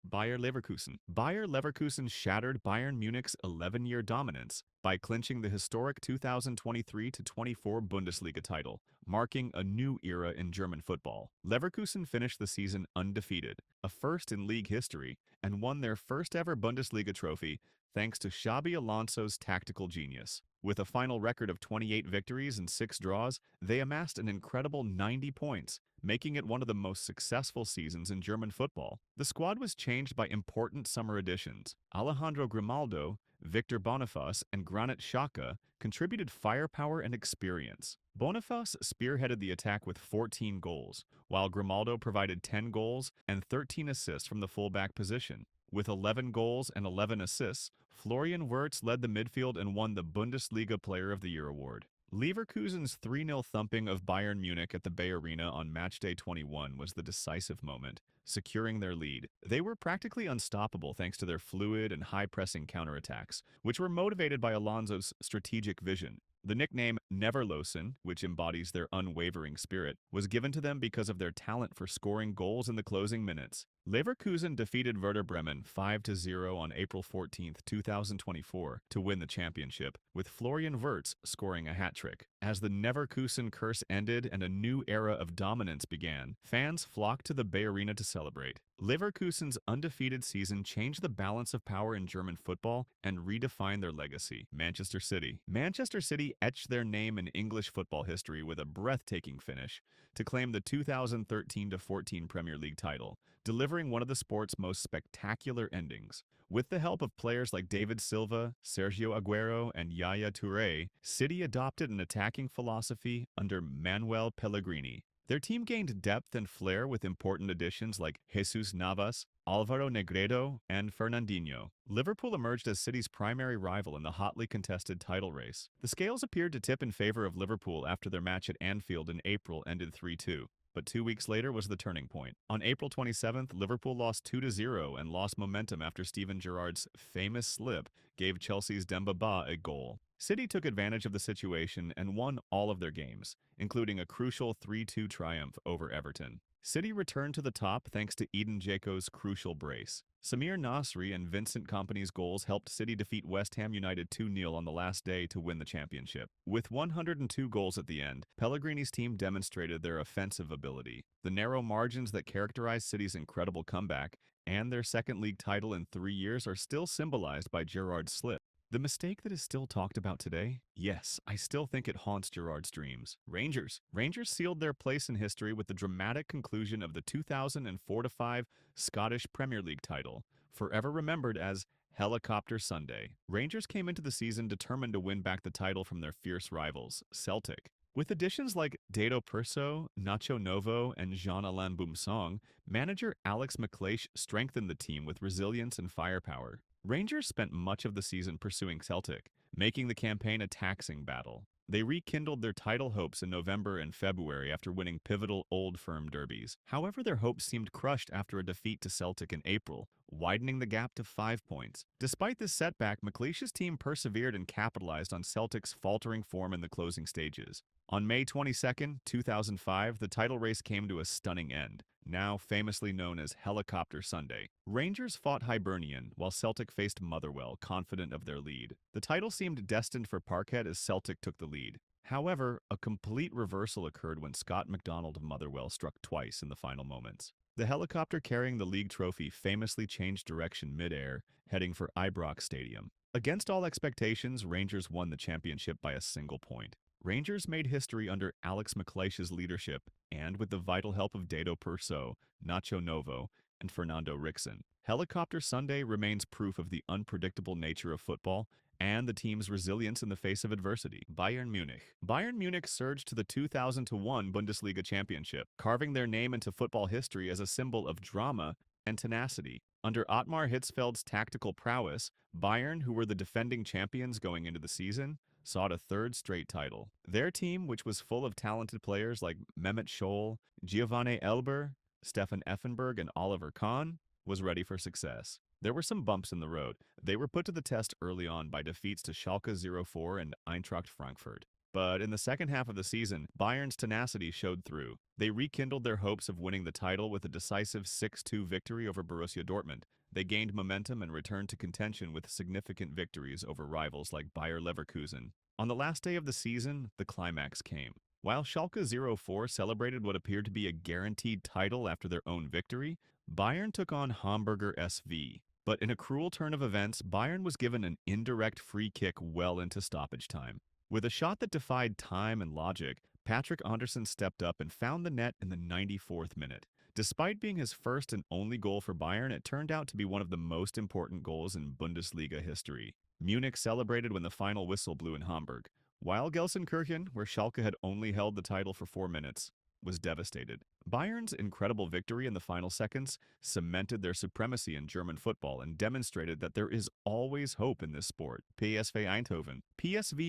Bayer Leverkusen. Bayer Leverkusen shattered Bayern Munich's 11-year dominance by clinching the historic 2023-24 Bundesliga title, marking a new era in German football. Leverkusen finished the season undefeated, a first in league history, and won their first-ever Bundesliga trophy thanks to Xabi Alonso's tactical genius. With a final record of 28 victories and 6 draws, they amassed an incredible 90 points, making it one of the most successful seasons in German football. The squad was changed by important summer additions. Alejandro Grimaldo, Victor Boniface, and Granit Xhaka contributed firepower and experience. Boniface spearheaded the attack with 14 goals, while Grimaldo provided 10 goals and 13 assists from the fullback position. With 11 goals and 11 assists, Florian Wirtz led the midfield and won the Bundesliga Player of the Year award. Leverkusen's 3-0 thumping of Bayern Munich at the Bay Arena on matchday 21 was the decisive moment, securing their lead. They were practically unstoppable thanks to their fluid and high-pressing counterattacks, which were motivated by Alonso's strategic vision. The nickname Neverlosen, which embodies their unwavering spirit, was given to them because of their talent for scoring goals in the closing minutes. Leverkusen defeated Werder Bremen 5-0 on April 14, 2024, to win the championship, with Florian Wirtz scoring a hat-trick. As the Neverkusen curse ended and a new era of dominance began, fans flocked to the Bay Arena to celebrate. Leverkusen's undefeated season changed the balance of power in German football and redefined their legacy. Manchester City. Manchester City etched their name in English football history with a breathtaking finish to claim the 2013-14 Premier League title, delivering one of the sport's most spectacular endings. With the help of players like David Silva, Sergio Aguero, and Yaya Touré, City adopted an attacking philosophy under Manuel Pellegrini. Their team gained depth and flair with important additions like Jesus Navas, Alvaro Negredo, and Fernandinho. Liverpool emerged as City's primary rival in the hotly contested title race. The scales appeared to tip in favor of Liverpool after their match at Anfield in April ended 3-2. But 2 weeks later was the turning point. On April 27th, Liverpool lost 2-0 and lost momentum after Steven Gerrard's famous slip gave Chelsea's Demba Ba a goal. City took advantage of the situation and won all of their games, including a crucial 3-2 triumph over Everton. City returned to the top thanks to Edin Dzeko's crucial brace. Samir Nasri and Vincent Kompany's goals helped City defeat West Ham United 2-0 on the last day to win the championship. With 102 goals at the end, Pellegrini's team demonstrated their offensive ability. The narrow margins that characterized City's incredible comeback and their second league title in 3 years are still symbolized by Gerrard's slip. The mistake that is still talked about today? Yes, I still think it haunts Gerrard's dreams. Rangers. Rangers sealed their place in history with the dramatic conclusion of the 2004-05 Scottish Premier League title, forever remembered as Helicopter Sunday. Rangers came into the season determined to win back the title from their fierce rivals, Celtic. With additions like Dado Perso, Nacho Novo, and Jean-Alain Boumsong, manager Alex McLeish strengthened the team with resilience and firepower. Rangers spent much of the season pursuing Celtic, making the campaign a taxing battle. They rekindled their title hopes in November and February after winning pivotal Old Firm derbies. However, their hopes seemed crushed after a defeat to Celtic in April, widening the gap to 5 points. Despite this setback, McLeish's team persevered and capitalized on Celtic's faltering form in the closing stages. On May 22, 2005, the title race came to a stunning end, now famously known as Helicopter Sunday. Rangers fought Hibernian, while Celtic faced Motherwell, confident of their lead. The title seemed destined for Parkhead as Celtic took the lead. However, a complete reversal occurred when Scott MacDonald of Motherwell struck twice in the final moments. The helicopter carrying the league trophy famously changed direction mid-air, heading for Ibrox Stadium. Against all expectations, Rangers won the championship by a single point. Rangers made history under Alex McLeish's leadership and with the vital help of Dado Perso, Nacho Novo, and Fernando Rickson. Helicopter Sunday remains proof of the unpredictable nature of football and the team's resilience in the face of adversity. Bayern Munich. Bayern Munich surged to the 2001 Bundesliga championship, carving their name into football history as a symbol of drama and tenacity. Under Ottmar Hitzfeld's tactical prowess, Bayern, who were the defending champions going into the season, sought a third straight title. Their team, which was full of talented players like Mehmet Scholl, Giovanni Elber, Stefan Effenberg, and Oliver Kahn, was ready for success. There were some bumps in the road. They were put to the test early on by defeats to Schalke 04 and Eintracht Frankfurt. But in the second half of the season, Bayern's tenacity showed through. They rekindled their hopes of winning the title with a decisive 6-2 victory over Borussia Dortmund. They gained momentum and returned to contention with significant victories over rivals like Bayer Leverkusen. On the last day of the season, the climax came. While Schalke 04 celebrated what appeared to be a guaranteed title after their own victory, Bayern took on Hamburger SV. But in a cruel turn of events, Bayern was given an indirect free kick well into stoppage time. With a shot that defied time and logic, Patrick Andersen stepped up and found the net in the 94th minute. Despite being his first and only goal for Bayern, it turned out to be one of the most important goals in Bundesliga history. Munich celebrated when the final whistle blew in Hamburg, while Gelsenkirchen, where Schalke had only held the title for 4 minutes, was devastated. Bayern's incredible victory in the final seconds cemented their supremacy in German football and demonstrated that there is always hope in this sport. PSV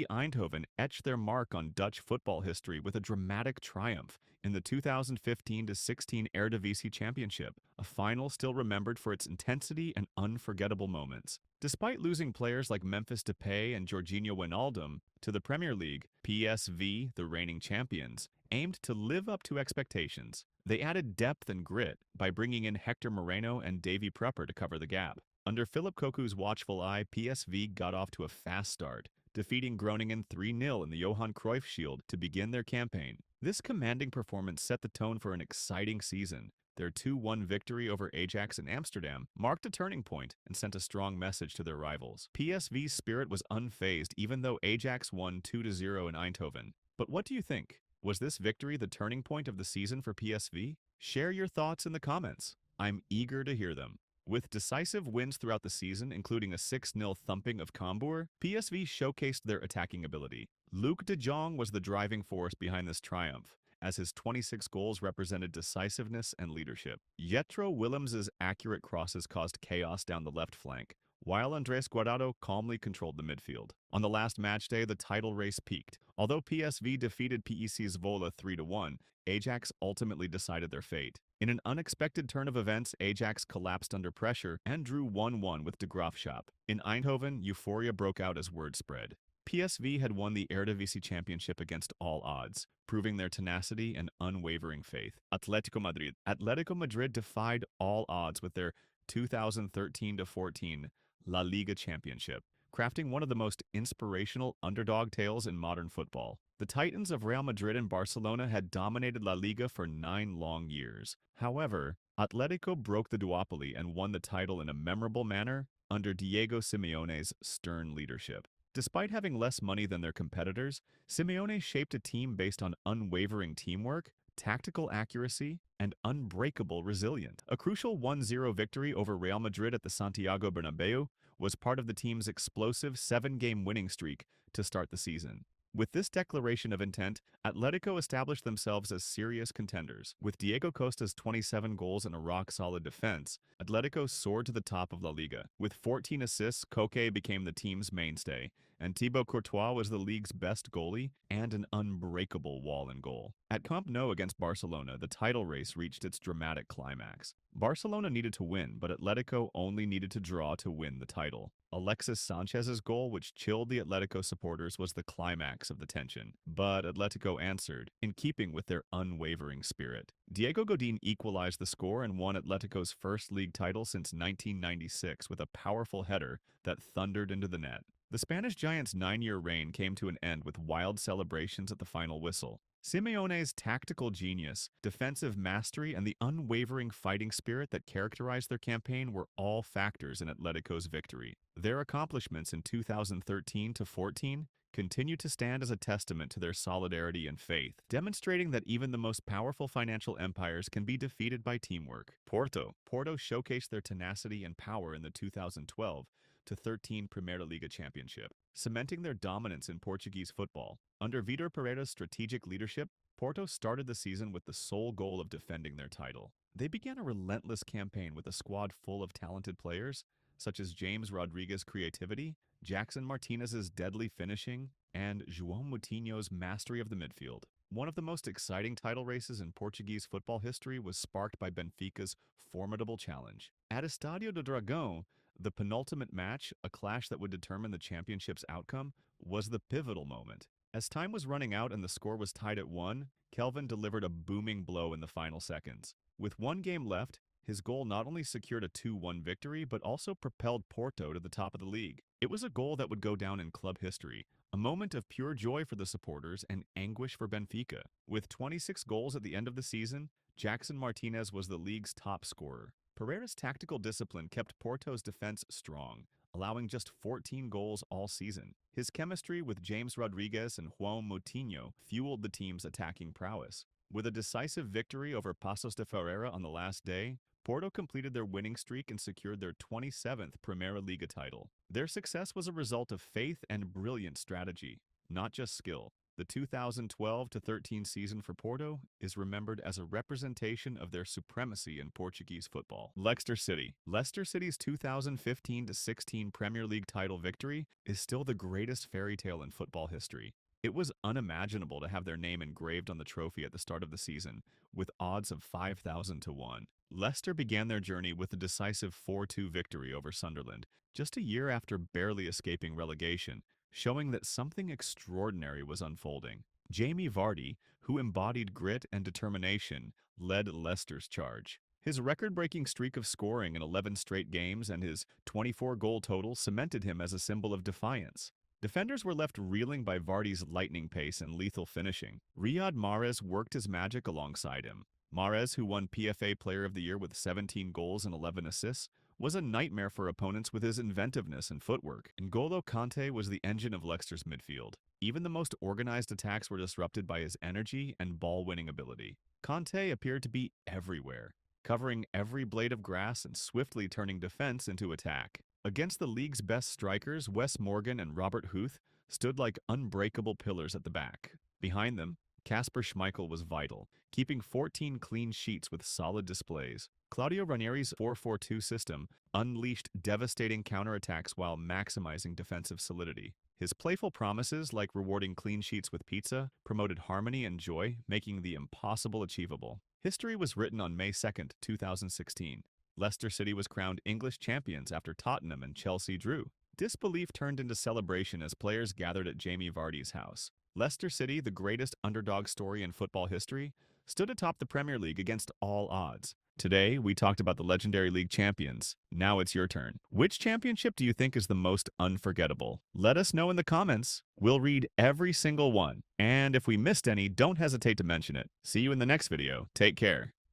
Eindhoven etched their mark on Dutch football history with a dramatic triumph in the 2015-16 Eredivisie Championship, a final still remembered for its intensity and unforgettable moments. Despite losing players like Memphis Depay and Jorginho Wijnaldum to the Premier League, PSV, the reigning champions, aimed to live up to expectations. They added depth and grit by bringing in Hector Moreno and Davy Prepper to cover the gap. Under Philip Koku's watchful eye, PSV got off to a fast start, defeating Groningen 3-0 in the Johan Cruyff Shield to begin their campaign. This commanding performance set the tone for an exciting season. Their 2-1 victory over Ajax in Amsterdam marked a turning point and sent a strong message to their rivals. PSV's spirit was unfazed even though Ajax won 2-0 in Eindhoven. But what do you think? Was this victory the turning point of the season for PSV? Share your thoughts in the comments. I'm eager to hear them. With decisive wins throughout the season, including a 6-0 thumping of Cambuur, PSV showcased their attacking ability. Luc de Jong was the driving force behind this triumph, as his 26 goals represented decisiveness and leadership. Jetro Willems's accurate crosses caused chaos down the left flank, while Andres Guardado calmly controlled the midfield. On the last match day, the title race peaked. Although PSV defeated PEC Zwolle 3-1, Ajax ultimately decided their fate. In an unexpected turn of events, Ajax collapsed under pressure and drew 1-1 with De Graafschap. In Eindhoven, euphoria broke out as word spread. PSV had won the Eredivisie Championship against all odds, proving their tenacity and unwavering faith. Atletico Madrid defied all odds with their 2013-14 La Liga Championship, crafting one of the most inspirational underdog tales in modern football. The Titans of Real Madrid and Barcelona had dominated La Liga for 9 long years. However, Atletico broke the duopoly and won the title in a memorable manner under Diego Simeone's stern leadership. Despite having less money than their competitors, Simeone shaped a team based on unwavering teamwork, tactical accuracy, and unbreakable resilience. A crucial 1-0 victory over Real Madrid at the Santiago Bernabeu was part of the team's explosive 7-game winning streak to start the season. With this declaration of intent, Atletico established themselves as serious contenders. With Diego Costa's 27 goals and a rock-solid defense, Atletico soared to the top of La Liga. With 14 assists, Koke became the team's mainstay, and Thibaut Courtois was the league's best goalie and an unbreakable wall in goal. At Camp Nou against Barcelona, the title race reached its dramatic climax. Barcelona needed to win, but Atletico only needed to draw to win the title. Alexis Sanchez's goal, which chilled the Atletico supporters, was the climax of the tension. But Atletico answered, in keeping with their unwavering spirit. Diego Godin equalized the score and won Atletico's first league title since 1996 with a powerful header that thundered into the net. The Spanish Giants' 9-year reign came to an end with wild celebrations at the final whistle. Simeone's tactical genius, defensive mastery, and the unwavering fighting spirit that characterized their campaign were all factors in Atletico's victory. Their accomplishments in 2013-14 continue to stand as a testament to their solidarity and faith, demonstrating that even the most powerful financial empires can be defeated by teamwork. Porto showcased their tenacity and power in the 2012-13 Primeira Liga Championship, cementing their dominance in Portuguese football. Under Vitor Pereira's strategic leadership, Porto started the season with the sole goal of defending their title. They began a relentless campaign with a squad full of talented players, such as James Rodriguez's creativity, Jackson Martinez's deadly finishing, and João Moutinho's mastery of the midfield. One of the most exciting title races in Portuguese football history was sparked by Benfica's formidable challenge. At Estádio do Dragão, the penultimate match, a clash that would determine the championship's outcome, was the pivotal moment. As time was running out and the score was tied at 1, Kelvin delivered a booming blow in the final seconds. With one game left, his goal not only secured a 2-1 victory, but also propelled Porto to the top of the league. It was a goal that would go down in club history, a moment of pure joy for the supporters and anguish for Benfica. With 26 goals at the end of the season, Jackson Martinez was the league's top scorer. Pereira's tactical discipline kept Porto's defense strong, allowing just 14 goals all season. His chemistry with James Rodriguez and João Moutinho fueled the team's attacking prowess. With a decisive victory over Paços de Ferreira on the last day, Porto completed their winning streak and secured their 27th Primeira Liga title. Their success was a result of faith and brilliant strategy, not just skill. The 2012-13 season for Porto is remembered as a representation of their supremacy in Portuguese football. Leicester City. Leicester City's 2015-16 Premier League title victory is still the greatest fairy tale in football history. It was unimaginable to have their name engraved on the trophy at the start of the season, with odds of 5,000 to 1. Leicester began their journey with a decisive 4-2 victory over Sunderland, just a year after barely escaping relegation, showing that something extraordinary was unfolding. Jamie Vardy, who embodied grit and determination, led Leicester's charge. His record-breaking streak of scoring in 11 straight games and his 24-goal total cemented him as a symbol of defiance. Defenders were left reeling by Vardy's lightning pace and lethal finishing. Riyad Mahrez worked his magic alongside him. Mahrez, who won PFA Player of the Year with 17 goals and 11 assists, was a nightmare for opponents with his inventiveness and footwork. N'Golo Kanté was the engine of Leicester's midfield. Even the most organized attacks were disrupted by his energy and ball-winning ability. Kanté appeared to be everywhere, covering every blade of grass and swiftly turning defense into attack. Against the league's best strikers, Wes Morgan and Robert Huth stood like unbreakable pillars at the back. Behind them, Kasper Schmeichel was vital, keeping 14 clean sheets with solid displays. Claudio Ranieri's 4-4-2 system unleashed devastating counterattacks while maximizing defensive solidity. His playful promises, like rewarding clean sheets with pizza, promoted harmony and joy, making the impossible achievable. History was written on May 2, 2016. Leicester City was crowned English champions after Tottenham and Chelsea drew. Disbelief turned into celebration as players gathered at Jamie Vardy's house. Leicester City, the greatest underdog story in football history, stood atop the Premier League against all odds. Today, we talked about the legendary league champions. Now it's your turn. Which championship do you think is the most unforgettable? Let us know in the comments. We'll read every single one. And if we missed any, don't hesitate to mention it. See you in the next video. Take care.